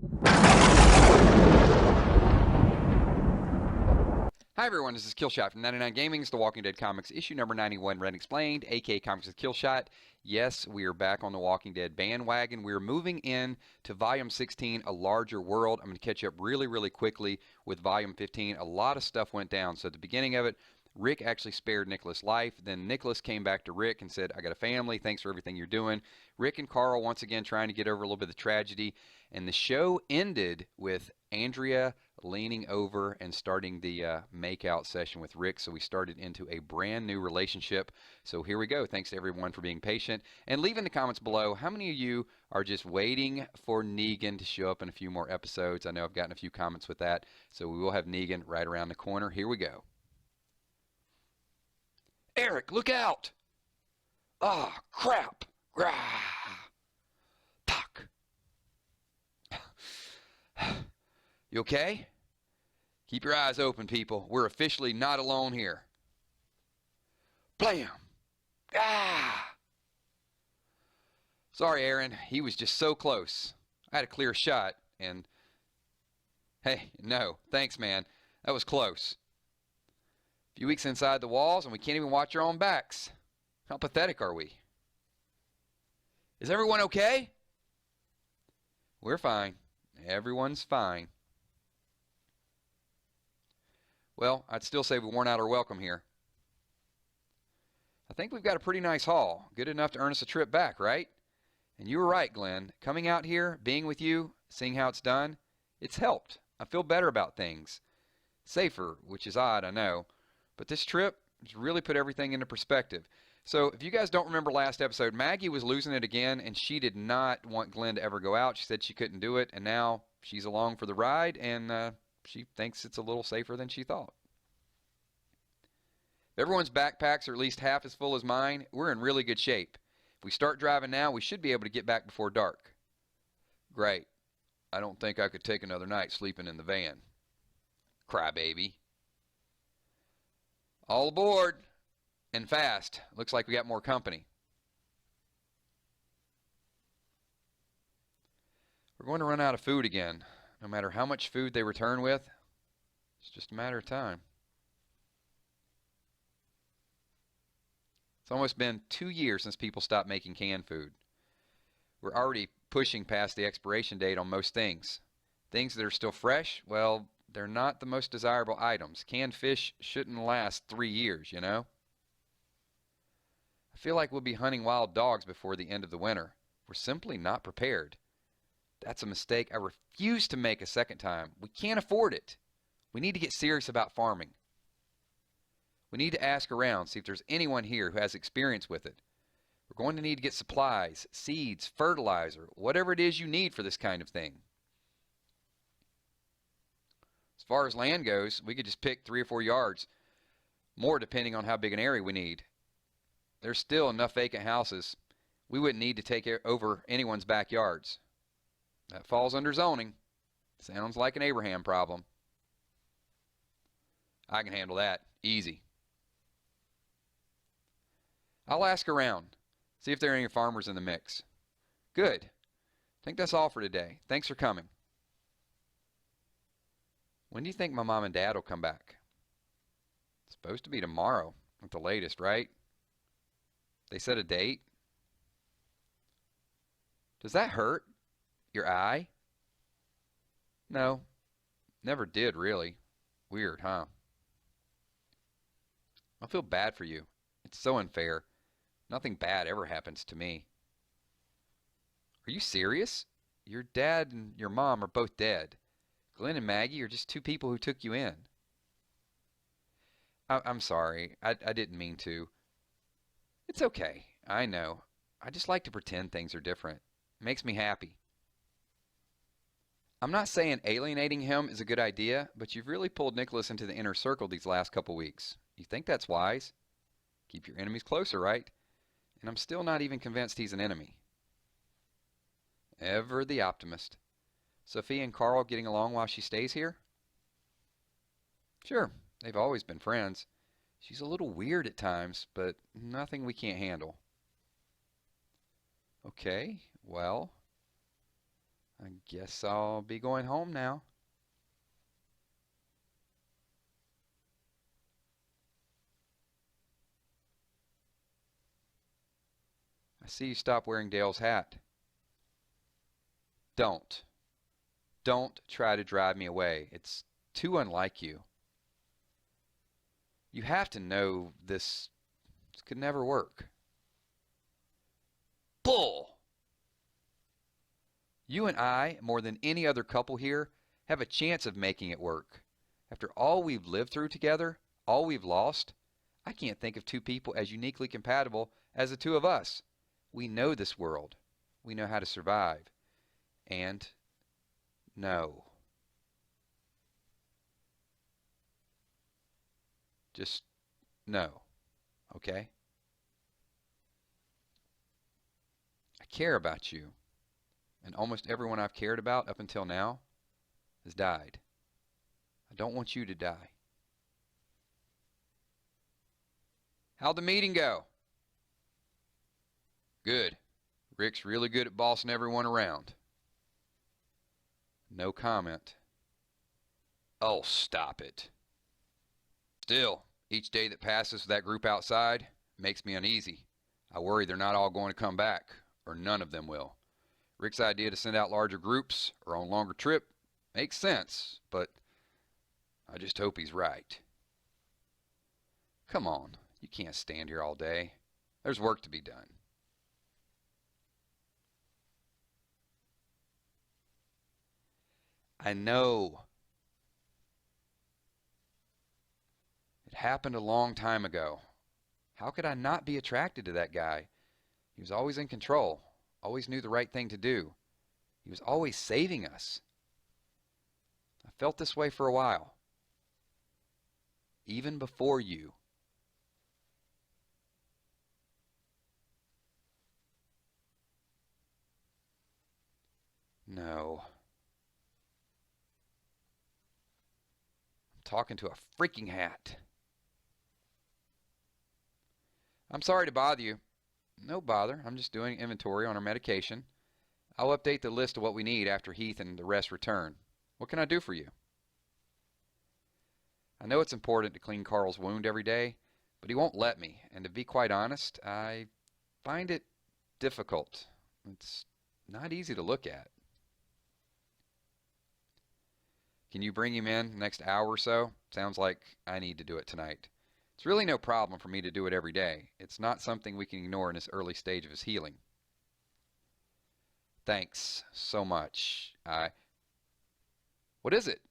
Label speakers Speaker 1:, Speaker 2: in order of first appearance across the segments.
Speaker 1: Hi everyone, this is Killshot from 99 Gaming's The Walking Dead Comics, issue number 91, Read and Explained, aka Comics with Killshot. Yes, we are back on the Walking Dead bandwagon. We're moving in to Volume 16, A Larger World. I'm going to catch up really quickly with Volume 15. A lot of stuff went down. So at the beginning of it, Rick actually spared Nicholas' life. Then Nicholas came back to Rick and said, I got a family. Thanks for everything you're doing. Rick and Carl once again trying to get over a little bit of the tragedy. And the show ended with Andrea leaning over and starting the make-out session with Rick. So we started into a brand new relationship. So here we go. Thanks to everyone for being patient. And leave in the comments below, how many of you are just waiting for Negan to show up in a few more episodes? I know I've gotten a few comments with that. So we will have Negan right around the corner. Here we go. Eric, look out! Ah, crap! Grah! Fuck! You okay? Keep your eyes open, people. We're officially not alone here. Blam! Ah! Sorry, Aaron. He was just so close. I had a clear shot, and... Hey, no. Thanks, man. That was close. A few weeks inside the walls, and we can't even watch our own backs. How pathetic are we? Is everyone okay? We're fine. Everyone's fine. Well, I'd still say we've worn out our welcome here. I think we've got a pretty nice haul. Good enough to earn us a trip back, right? And you were right, Glenn. Coming out here, being with you, seeing how it's done, it's helped. I feel better about things. Safer, which is odd, I know. But this trip has really put everything into perspective. So if you guys don't remember last episode, Maggie was losing it again, and she did not want Glenn to ever go out. She said she couldn't do it, and now she's along for the ride, and she thinks it's a little safer than she thought. If everyone's backpacks are at least half as full as mine, we're in really good shape. If we start driving now, we should be able to get back before dark. Great. I don't think I could take another night sleeping in the van. Crybaby. All aboard, and fast. Looks like we got more company. We're going to run out of food again. No matter how much food they return with, it's just a matter of time. It's almost been 2 years since people stopped making canned food. We're already pushing past the expiration date on most things. Things that are still fresh, well, they're not the most desirable items. Canned fish shouldn't last 3 years, you know? I feel like we'll be hunting wild dogs before the end of the winter. We're simply not prepared. That's a mistake I refuse to make a second time. We can't afford it. We need to get serious about farming. We need to ask around, see if there's anyone here who has experience with it. We're going to need to get supplies, seeds, fertilizer, whatever it is you need for this kind of thing. As far as land goes, we could just pick 3 or 4 yards, more depending on how big an area we need. There's still enough vacant houses. We wouldn't need to take over anyone's backyards. That falls under zoning. Sounds like an Abraham problem. I can handle that. Easy. I'll ask around. See if there are any farmers in the mix. Good. I think that's all for today. Thanks for coming. When do you think my mom and dad will come back? It's supposed to be tomorrow at the latest, right? They set a date? Does that hurt? Your eye? No. Never did, really. Weird, huh? I feel bad for you. It's so unfair. Nothing bad ever happens to me. Are you serious? Your dad and your mom are both dead. Glenn and Maggie are just 2 people who took you in. I'm sorry. I didn't mean to. It's okay. I know. I just like to pretend things are different. It makes me happy. I'm not saying alienating him is a good idea, but you've really pulled Nicholas into the inner circle these last couple weeks. You think that's wise? Keep your enemies closer, right? And I'm still not even convinced he's an enemy. Ever the optimist. Sophie and Carl getting along while she stays here? Sure, they've always been friends. She's a little weird at times, but nothing we can't handle. Okay, well, I guess I'll be going home now. I see you stop wearing Dale's hat. Don't. Don't try to drive me away. It's too unlike you. You have to know this could never work. Bull! You and I, more than any other couple here, have a chance of making it work. After all we've lived through together, all we've lost, I can't think of two people as uniquely compatible as the two of us. We know this world. We know how to survive. And no. Just no. Okay? I care about you. And almost everyone I've cared about up until now has died. I don't want you to die. How'd the meeting go? Good. Rick's really good at bossing everyone around. No comment. Oh, stop it. Still, each day that passes with that group outside makes me uneasy. I worry they're not all going to come back, or none of them will. Rick's idea to send out larger groups or on longer trip makes sense, but I just hope he's right. Come on, you can't stand here all day. There's work to be done. I know. It happened a long time ago. How could I not be attracted to that guy? He was always in control, always knew the right thing to do. He was always saving us. I felt this way for a while. Even before you. No. I'm talking to a freaking hat. I'm sorry to bother you. No bother. I'm just doing inventory on our medication. I'll update the list of what we need after Heath and the rest return. What can I do for you? I know it's important to clean Carl's wound every day, but he won't let me, and to be quite honest, I find it difficult. It's not easy to look at. Can you bring him in the next hour or so? Sounds like I need to do it tonight. It's really no problem for me to do it every day. It's not something we can ignore in this early stage of his healing. Thanks so much. What is it?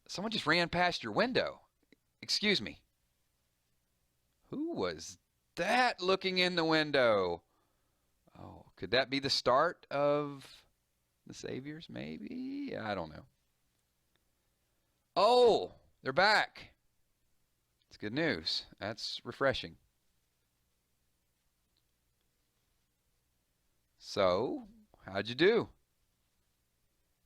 Speaker 1: Someone just ran past your window. Excuse me. Who was that looking in the window? Oh, could that be the start of the Saviors, maybe? I don't know. Oh, they're back. It's good news. That's refreshing. So, how'd you do?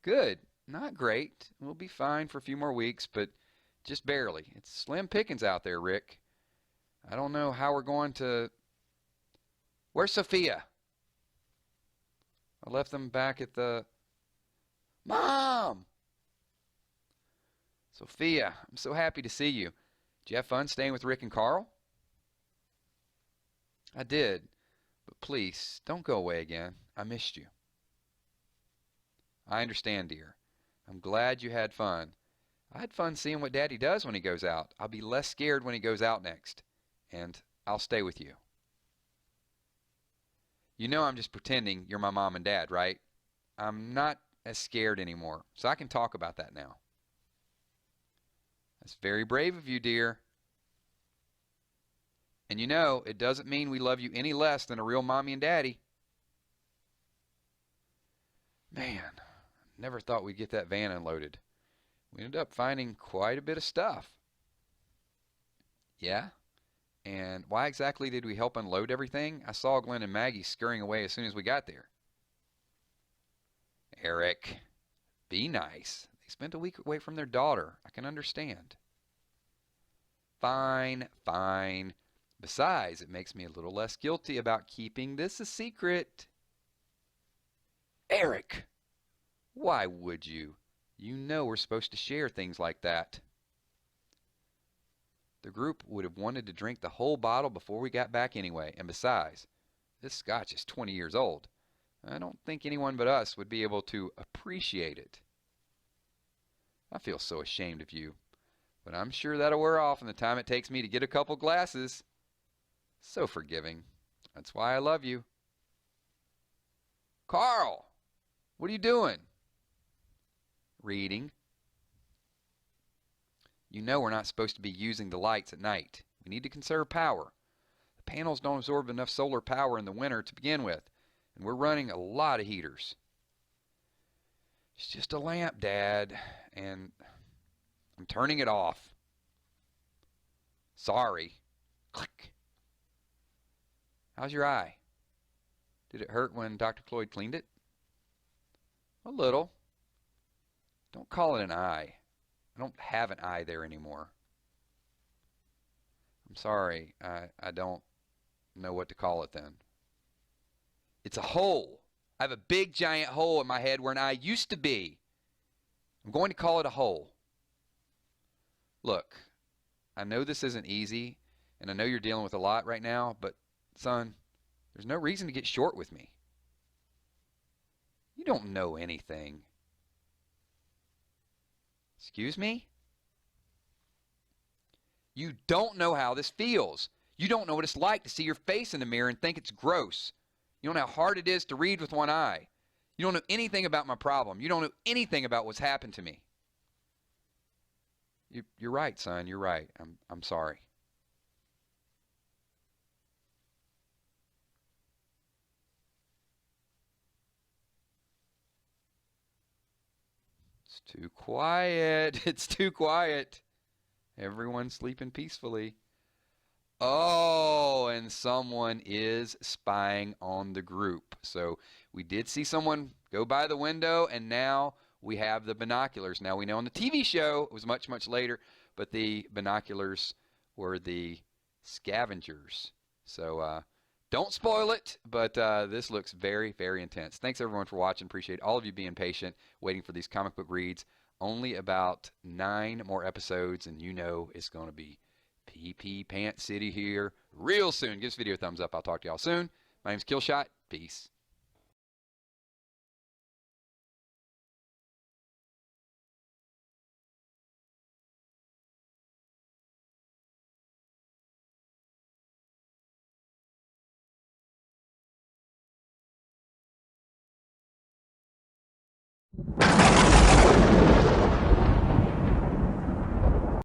Speaker 1: Good. Not great. We'll be fine for a few more weeks, but just barely. It's slim pickings out there, Rick. I don't know how we're going to... Where's Sophia? I left them back at the... Mom! Sophia, I'm so happy to see you. Did you have fun staying with Rick and Carl? I did, but please, don't go away again. I missed you. I understand, dear. I'm glad you had fun. I had fun seeing what Daddy does when he goes out. I'll be less scared when he goes out next. And I'll stay with you. You know I'm just pretending you're my mom and dad, right? I'm not as scared anymore, so I can talk about that now. That's very brave of you, dear. And you know, it doesn't mean we love you any less than a real mommy and daddy. Man, never thought we'd get that van unloaded. We ended up finding quite a bit of stuff. Yeah? And why exactly did we help unload everything? I saw Glenn and Maggie scurrying away as soon as we got there. Eric, be nice. They spent a week away from their daughter. I can understand. Fine, fine. Besides, it makes me a little less guilty about keeping this a secret. Eric! Why would you? You know we're supposed to share things like that. The group would have wanted to drink the whole bottle before we got back anyway, and besides, this scotch is 20 years old. I don't think anyone but us would be able to appreciate it. I feel so ashamed of you, but I'm sure that'll wear off in the time it takes me to get a couple glasses. So forgiving. That's why I love you. Carl, what are you doing? Reading. You know we're not supposed to be using the lights at night. We need to conserve power. The panels don't absorb enough solar power in the winter to begin with, and we're running a lot of heaters. It's just a lamp, Dad, and I'm turning it off. Sorry. Click. How's your eye? Did it hurt when Dr. Cloyd cleaned it? A little. Don't call it an eye. I don't have an eye there anymore. I'm sorry. I don't know what to call it then. It's a hole. I have a big giant hole in my head where an eye used to be. I'm going to call it a hole. Look, I know this isn't easy, and I know you're dealing with a lot right now, but son, there's no reason to get short with me. You don't know anything. Excuse me? You don't know how this feels. You don't know what it's like to see your face in the mirror and think it's gross. You don't know how hard it is to read with one eye. You don't know anything about my problem. You don't know anything about what's happened to me. You're right, son. You're right. I'm sorry. It's too quiet. It's too quiet. Everyone's sleeping peacefully. Oh, and someone is spying on the group. So we did see someone go by the window, and now we have the binoculars. Now we know on the TV show, it was much, much later, but the binoculars were the scavengers. So don't spoil it, but this looks very, very intense. Thanks, everyone, for watching. Appreciate all of you being patient, waiting for these comic book reads. Only about 9 more episodes, and you know it's going to be PP Pants City here real soon. Give this video a thumbs up. I'll talk to y'all soon. My name's Killshot. Peace.